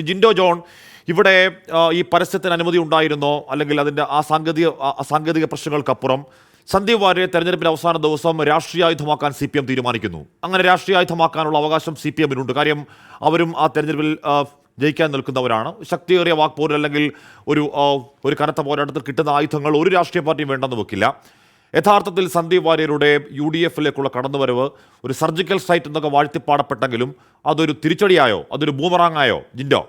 Jinto John, ഇവിടെ ഈ പരസ്യത്തിന് അനുമതി ഉണ്ടായിരുന്നോ, അല്ലെങ്കിൽ അതിൻ്റെ ആ സാങ്കേതിക പ്രശ്നങ്ങൾക്കപ്പുറം സന്ദീപ് വാര്യരെ തെരഞ്ഞെടുപ്പിന്റെ അവസാന ദിവസം രാഷ്ട്രീയായുധമാക്കാൻ CPM തീരുമാനിക്കുന്നു. അങ്ങനെ രാഷ്ട്രീയായുധമാക്കാനുള്ള അവകാശം CPMനുണ്ട്. കാര്യം അവരും ആ തെരഞ്ഞെടുപ്പിൽ ജയിക്കാൻ നിൽക്കുന്നവരാണ്. ശക്തിയേറിയ വാക്പോരിൽ അല്ലെങ്കിൽ ഒരു കനത്ത പോരാട്ടത്തിൽ കിട്ടുന്ന ആയുധങ്ങൾ ഒരു രാഷ്ട്രീയ പാർട്ടിയും വേണ്ടെന്ന് വെക്കില്ല. യഥാർത്ഥത്തിൽ സന്ദീപ് വാര്യരുടെ UDFിലേക്കുള്ള കടന്നുവരവ് ഒരു സർജിക്കൽ സൈറ്റ് എന്നൊക്കെ വാഴ്ത്തിപ്പാടപ്പെട്ടെങ്കിലും അതൊരു തിരിച്ചടിയായോ, അതൊരു ബൂമറാങ്ങായോ ജിൻഡോ?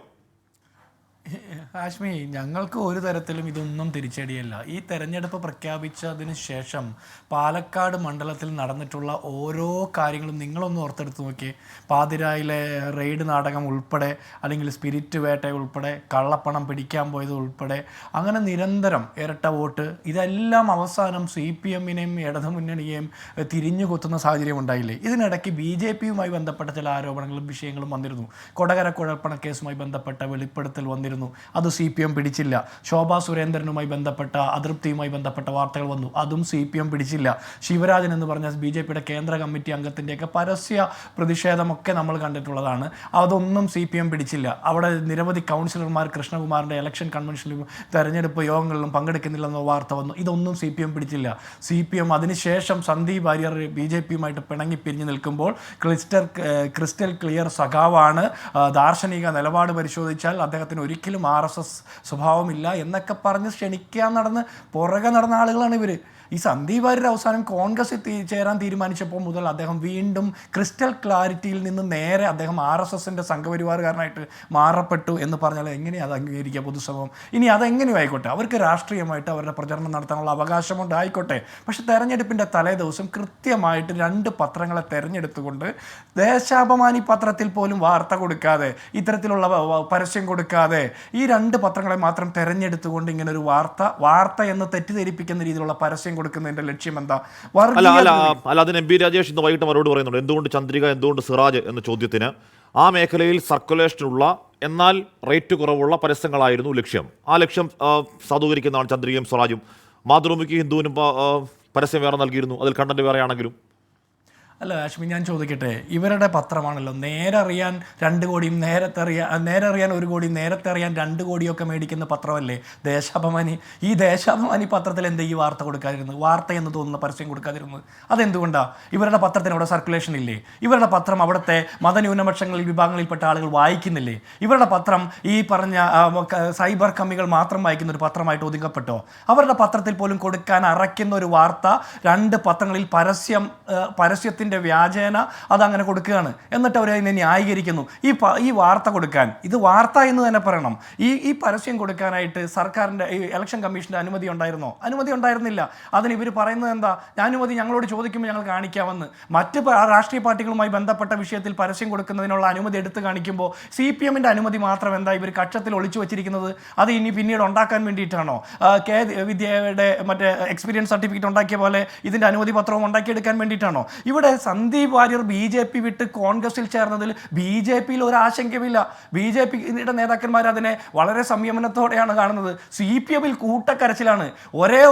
ഹാഷ്മി, ഞങ്ങൾക്ക് ഒരു തരത്തിലും ഇതൊന്നും തിരിച്ചടിയല്ല. ഈ തെരഞ്ഞെടുപ്പ് പ്രഖ്യാപിച്ചതിന് ശേഷം പാലക്കാട് മണ്ഡലത്തിൽ നടന്നിട്ടുള്ള ഓരോ കാര്യങ്ങളും നിങ്ങളൊന്ന് ഓർത്തെടുത്ത് നോക്കിയേ. പാതിരായിലെ റെയ്ഡ് നാടകം ഉൾപ്പെടെ, അല്ലെങ്കിൽ സ്പിരിറ്റ് വേട്ട ഉൾപ്പെടെ, കള്ളപ്പണം പിടിക്കാൻ പോയത് ഉൾപ്പെടെ, അങ്ങനെ നിരന്തരം ഇരട്ട വോട്ട്, ഇതെല്ലാം അവസാനം CPMനെയും ഇടതുമുന്നണിയെയും തിരിഞ്ഞു കൊത്തുന്ന സാഹചര്യം ഉണ്ടായില്ലേ? ഇതിനിടയ്ക്ക് BJPയുമായി ബന്ധപ്പെട്ട ചില ആരോപണങ്ങളും വിഷയങ്ങളും വന്നിരുന്നു. കൊടകര കുഴൽപ്പണക്കേസുമായി ബന്ധപ്പെട്ട വെളിപ്പെടുത്തൽ വന്നിരുന്നു. അത് CPM പിടിച്ചില്ല. ശോഭാ സുരേന്ദ്രനുമായി ബന്ധപ്പെട്ട അതൃപ്തിയുമായി ബന്ധപ്പെട്ട വാർത്തകൾ വന്നു. അതും CPM പിടിച്ചില്ല. ശിവരാജൻ എന്ന് പറഞ്ഞ BJPയുടെ കേന്ദ്ര കമ്മിറ്റി അംഗത്തിൻ്റെയൊക്കെ പരസ്യ പ്രതിഷേധമൊക്കെ നമ്മൾ കണ്ടിട്ടുള്ളതാണ്. അതൊന്നും CPM പിടിച്ചില്ല. അവിടെ നിരവധി കൗൺസിലർമാർ കൃഷ്ണകുമാറിൻ്റെ ഇലക്ഷൻ കൺവെൻഷനിലും തെരഞ്ഞെടുപ്പ് യോഗങ്ങളിലും പങ്കെടുക്കുന്നില്ലെന്ന വാർത്ത വന്നു. ഇതൊന്നും CPM പിടിച്ചില്ല. CPM അതിനുശേഷം സന്ദീപ് വാര്യർ BJPയുമായിട്ട് പിണങ്ങിപ്പിരിഞ്ഞ് നിൽക്കുമ്പോൾ ക്രിസ്റ്റൽ ക്ലിയർ സഖാവാണ്, ദാർശനിക നിലപാട് പരിശോധിച്ചാൽ അദ്ദേഹത്തിന് ഒരിക്കലും RSS സ്വഭാവമില്ല എന്നൊക്കെ പറഞ്ഞ് ക്ഷണിക്കാൻ പുറകെ നടന്ന ആളുകളാണ് ഇവർ. ഈ സന്ദീപ് വാര്യർ അവസാനം കോൺഗ്രസിൽ ചേരാൻ തീരുമാനിച്ചപ്പോൾ മുതൽ അദ്ദേഹം വീണ്ടും ക്രിസ്റ്റൽ ക്ലാരിറ്റിയിൽ നിന്ന് നേരെ അദ്ദേഹം RSSൻ്റെ സംഘപരിവാറുകാരനായിട്ട് മാറപ്പെട്ടു എന്ന് പറഞ്ഞാൽ എങ്ങനെയാണ് അത് അംഗീകരിക്കുക പൊതുസമൂഹം? ഇനി അതെങ്ങനെയും ആയിക്കോട്ടെ, അവർക്ക് രാഷ്ട്രീയമായിട്ട് അവരുടെ പ്രചരണം നടത്താനുള്ള അവകാശമുണ്ട്, ആയിക്കോട്ടെ. പക്ഷേ തെരഞ്ഞെടുപ്പിൻ്റെ തലേ ദിവസം കൃത്യമായിട്ട് 2 പത്രങ്ങളെ തെരഞ്ഞെടുത്തുകൊണ്ട് ദേശാഭിമാനി പത്രത്തിൽ പോലും വാർത്ത കൊടുക്കാതെ, ഇത്തരത്തിലുള്ള പരസ്യം കൊടുക്കാതെ, ഈ 2 പത്രങ്ങളെ മാത്രം തെരഞ്ഞെടുത്തുകൊണ്ട് ഇങ്ങനൊരു വാർത്ത എന്ന് തെറ്റിദ്ധരിപ്പിക്കുന്ന രീതിയിലുള്ള പരസ്യം കൊടുക്കുന്നതിന്റെ ലക്ഷ്യം എന്താ? അതിന് MP രാജേഷ് ഇന്ന് വൈകിട്ട് മറുപടി പറയുന്നുണ്ട്. എന്തുകൊണ്ട് ചന്ദ്രിക, എന്തുകൊണ്ട് സിറാജ് എന്ന ചോദ്യത്തിന് ആ മേഖലയിൽ സർക്കുലേഷനുള്ള എന്നാൽ റേറ്റ് കുറവുള്ള പരസ്യങ്ങളായിരുന്നു ലക്ഷ്യം. ആ ലക്ഷ്യം സാധൂകരിക്കുന്നതാണ് ചന്ദ്രികയും സിറാജും. മാതൃഭൂമിക്ക് ഹിന്ദുവിനും പരസ്യം വേറെ നൽകിയിരുന്നു, അതിൽ കണ്ടന്റ് വേറെ ആണെങ്കിലും. അല്ല ഹാഷ്മി, ഞാൻ ചോദിക്കട്ടെ, ഇവരുടെ പത്രമാണല്ലോ നേരെ അറിയാൻ 2 കോടിയും നേരെ അറിയാൻ 1 കോടിയും നേരത്തെ അറിയാൻ 2 കോടിയൊക്കെ മേടിക്കുന്ന പത്രമല്ലേ ദേശാഭിമാനി? ഈ ദേശാഭിമാനി പത്രത്തിൽ എന്താ ഈ വാർത്ത കൊടുക്കാതിരുന്നത്, വാർത്ത എന്ന് തോന്നുന്ന പരസ്യം കൊടുക്കാതിരുന്നത്? അതെന്തുകൊണ്ടാണ്? ഇവരുടെ പത്രത്തിന് അവിടെ സർക്കുലേഷൻ ഇല്ലേ? ഇവരുടെ പത്രം അവിടുത്തെ മതന്യൂനപക്ഷങ്ങളിൽ വിഭാഗങ്ങളിൽപ്പെട്ട ആളുകൾ വായിക്കുന്നില്ലേ? ഇവരുടെ പത്രം ഈ പറഞ്ഞ സൈബർ കമ്മികൾ മാത്രം വായിക്കുന്ന ഒരു പത്രമായിട്ട് ഒതുങ്ങപ്പെട്ടോ? അവരുടെ പത്രത്തിൽ പോലും കൊടുക്കാൻ അറയ്ക്കുന്ന ഒരു വാർത്ത 2 പത്രങ്ങളിൽ പരസ്യത്തിൻ്റെ വ്യാജേന അതങ്ങനെ കൊടുക്കുകയാണ്. എന്നിട്ട് അവർ അതിനെ ന്യായീകരിക്കുന്നു. ഈ വാർത്ത കൊടുക്കാൻ, ഇത് വാർത്ത എന്ന് തന്നെ പറയണം. ഈ പരസ്യം കൊടുക്കാനായിട്ട് സർക്കാരിൻ്റെ ഈ ഇലക്ഷൻ കമ്മീഷൻ്റെ അനുമതി ഉണ്ടായിരുന്നോ? അനുമതി ഉണ്ടായിരുന്നില്ല. അതിന് ഇവർ പറയുന്നത് എന്താ? അനുമതി ഞങ്ങളോട് ചോദിക്കുമ്പോൾ ഞങ്ങൾ കാണിക്കാമെന്ന്. മറ്റ് രാഷ്ട്രീയ പാർട്ടികളുമായി ബന്ധപ്പെട്ട വിഷയത്തിൽ പരസ്യം കൊടുക്കുന്നതിനുള്ള അനുമതി എടുത്ത് കാണിക്കുമ്പോൾ CPMൻ്റെ അനുമതി മാത്രം എന്താ ഇവർ കക്ഷത്തിൽ ഒളിച്ചു വെച്ചിരിക്കുന്നത്? അത് ഇനി പിന്നീട് ഉണ്ടാക്കാൻ വേണ്ടിയിട്ടാണോ? വിദ്യയുടെ മറ്റേ എക്സ്പീരിയൻസ് സർട്ടിഫിക്കറ്റ് ഉണ്ടാക്കിയ പോലെ ഇതിൻ്റെ അനുമതി പത്രവും ഉണ്ടാക്കിയെടുക്കാൻ വേണ്ടിയിട്ടാണോ? ഇവിടെ സന്ദീപ് വാര്യർ BJP വിട്ട് കോൺഗ്രസിൽ ചേർന്നതിൽ BJPയിൽ ഒരു ആശങ്കയുമില്ല. BJPയുടെ നേതാക്കന്മാർ അതിനെ വളരെ സംയമനത്തോടെയാണ് കാണുന്നത്. CPMൽ കൂട്ടക്കരച്ചിലാണ്.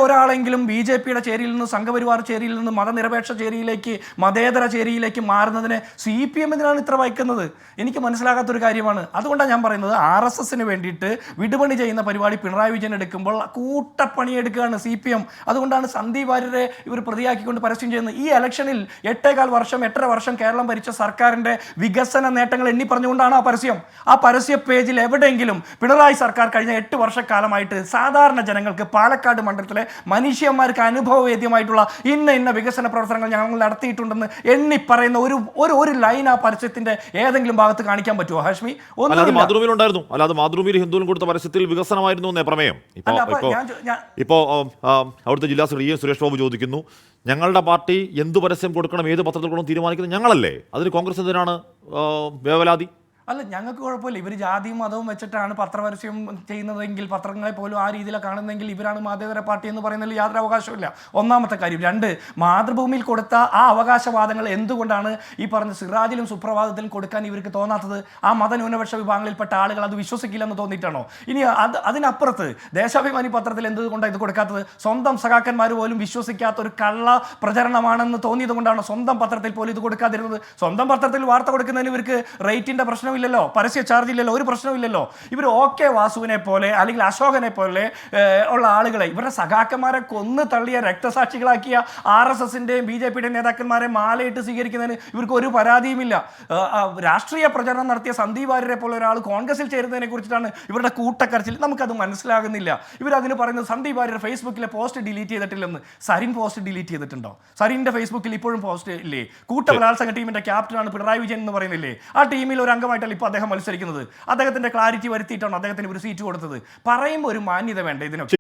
ഒരാളെങ്കിലും BJPയുടെ ചേരിയിൽ നിന്ന്, സംഘപരിവാർ ചേരിയിൽ നിന്ന് മതനിരപേക്ഷ ചേരിയിലേക്ക്, മതേതര ചേരിയിലേക്ക് മാറുന്നതിനെ CPM എന്തിനാണ് ഇത്ര വയ്ക്കുന്നത്? എനിക്ക് മനസ്സിലാകാത്തൊരു കാര്യമാണ്. അതുകൊണ്ടാണ് ഞാൻ പറയുന്നത്, RSSന് വേണ്ടിയിട്ട് വിടുപണി ചെയ്യുന്ന പരിപാടി പിണറായി വിജയൻ എടുക്കുമ്പോൾ കൂട്ടപ്പണി എടുക്കുകയാണ് CPM. അതുകൊണ്ടാണ് സന്ദീപ് വാര്യരെ ഇവർ പ്രതിയാക്കിക്കൊണ്ട് പരസ്യം ചെയ്യുന്നത്. ഈ ഇലക്ഷനിൽ 8.5 വർഷം കേരളം ഭരിച്ച സർക്കാരിൻ്റെ വികസന നേട്ടങ്ങൾ എണ്ണി പറഞ്ഞുകൊണ്ടാണ് ആ പരസ്യ പേജിൽ എവിടെയെങ്കിലും പിണറായി സർക്കാർ കഴിഞ്ഞ 8 വർഷക്കാലമായിട്ട് സാധാരണ ജനങ്ങൾക്ക് പാലക്കാട് മണ്ഡലത്തിലെ മനുഷ്യന്മാർക്ക് അനുഭവവേദ്യമായിട്ടുള്ള ഇന്ന വികസന പ്രവർത്തനങ്ങൾ ഞങ്ങൾ നടത്തിയിട്ടുണ്ടെന്ന് എണ്ണി പറയുന്ന ഒരു ലൈൻ ആ പരസ്യത്തിന്റെ ഏതെങ്കിലും ഭാഗത്ത് കാണിക്കാൻ പറ്റുമോ ഹാഷ്മി? മാതൃഭൂമിയിലുണ്ടായിരുന്നു. അല്ലാതെ മാതൃഭൂമിയിൽ ഹിന്ദുവിനും കൊടുത്ത പരസ്യത്തിൽ വികസനമായിരുന്നു എന്നേ പ്രമേയം. ഇപ്പോൾ അവിടുത്തെ ജില്ലാ സെക്രട്ടറി സുരേഷ് ബാബു ചോദിക്കുന്നു, ഞങ്ങളുടെ പാർട്ടി എന്ത് പരസ്യം കൊടുക്കണം, ഏത് പത്രത്തിൽ കൊടുക്കണം തീരുമാനിക്കുന്നത് ഞങ്ങളല്ലേ, അതിന് കോൺഗ്രസ് എന്തിനാണ് വേവലാതി? അല്ല, ഞങ്ങൾക്ക് കുഴപ്പമില്ല. ഇവർ ജാതിയും മതവും വെച്ചിട്ടാണ് പത്രപരസ്യം ചെയ്യുന്നതെങ്കിൽ, പത്രങ്ങളെ പോലും ആ രീതിയിലാണ് കാണുന്നതെങ്കിൽ ഇവരാണ് മതേതര പാർട്ടി എന്ന് പറയുന്നതിൽ യാതൊരു അവകാശമില്ല. ഒന്നാമത്തെ കാര്യം. 2, മാതൃഭൂമിയിൽ കൊടുത്ത ആ അവകാശവാദങ്ങൾ എന്തുകൊണ്ടാണ് ഈ പറഞ്ഞ സിറാജിലും സുപ്രഭാതത്തിലും കൊടുക്കാൻ ഇവർക്ക് തോന്നാത്തത്? ആ മതന്യൂനപക്ഷ വിഭാഗങ്ങളിൽപ്പെട്ട ആളുകൾ അത് വിശ്വസിക്കില്ലെന്ന് തോന്നിയിട്ടാണോ? ഇനി അതിനപ്പുറത്ത് ദേശാഭിമാനി പത്രത്തിൽ എന്തുകൊണ്ടാണ് ഇത് കൊടുക്കാത്തത്? സ്വന്തം സഖാക്കന്മാർ പോലും വിശ്വസിക്കാത്ത ഒരു കള്ള പ്രചരണമാണെന്ന് തോന്നിയത് കൊണ്ടാണ് സ്വന്തം പത്രത്തിൽ പോലും ഇത് കൊടുക്കാതിരുന്നത്. സ്വന്തം പത്രത്തിൽ വാർത്ത കൊടുക്കുന്നതിന് ഇവർക്ക് റേറ്റിൻ്റെ പ്രശ്നമില്ല. പ്രശ്നമില്ലല്ലോ, പരസ്യ ചാർജ് ഇല്ലല്ലോ, ഒരു പ്രശ്നമില്ലല്ലോ. ഇവർ OK വാസുവിനെ പോലെ അല്ലെങ്കിൽ അശോകനെ പോലെ ഉള്ള ആളുകളെ, ഇവരുടെ സഖാക്കന്മാരെ കൊന്ന് തള്ളിയ രക്തസാക്ഷികളാക്കിയ RSSന്റെയും BJPയുടെയും നേതാക്കന്മാരെ മാലയിട്ട് സ്വീകരിക്കുന്നതിന് ഇവർക്ക് ഒരു പരാതിയുമില്ല. രാഷ്ട്രീയ പ്രചരണം നടത്തിയ സന്ദീപ് വാര്യരെ പോലെ ഒരാൾ കോൺഗ്രസിൽ ചേരുന്നതിനെ കുറിച്ചിട്ടാണ് ഇവരുടെ കൂട്ടക്കരച്ചിൽ. നമുക്കത് മനസ്സിലാകുന്നില്ല. ഇവരതിന് പറയുന്നത് സന്ദീപ് വാര്യർ ഫേസ്ബുക്കിലെ പോസ്റ്റ് ഡിലീറ്റ് ചെയ്തിട്ടില്ലെന്ന്. സരിൻ പോസ്റ്റ് ഡിലീറ്റ് ചെയ്തിട്ടുണ്ടോ? സരിന്റെ ഫേസ്ബുക്കിൽ ഇപ്പോഴും പോസ്റ്റ് ഇല്ലേ? കൂട്ടബലാത്സംഗ ടീമിന്റെ ക്യാപ്റ്റനാണ് പിണറായി വിജയൻ എന്ന് പറയുന്നില്ലേ? ആ ടീമിൽ ഒരു അംഗമായിട്ടല്ല ഇപ്പോൾ അദ്ദേഹം മത്സരിക്കുന്നത്. അദ്ദേഹത്തിന്റെ ക്ലാരിറ്റി വരുത്തിയിട്ടാണ് അദ്ദേഹത്തിന് ഒരു സീറ്റ് കൊടുത്തത്. പറയുമ്പോൾ ഒരു മാന്യത വേണ്ട ഇതിനൊക്കെ.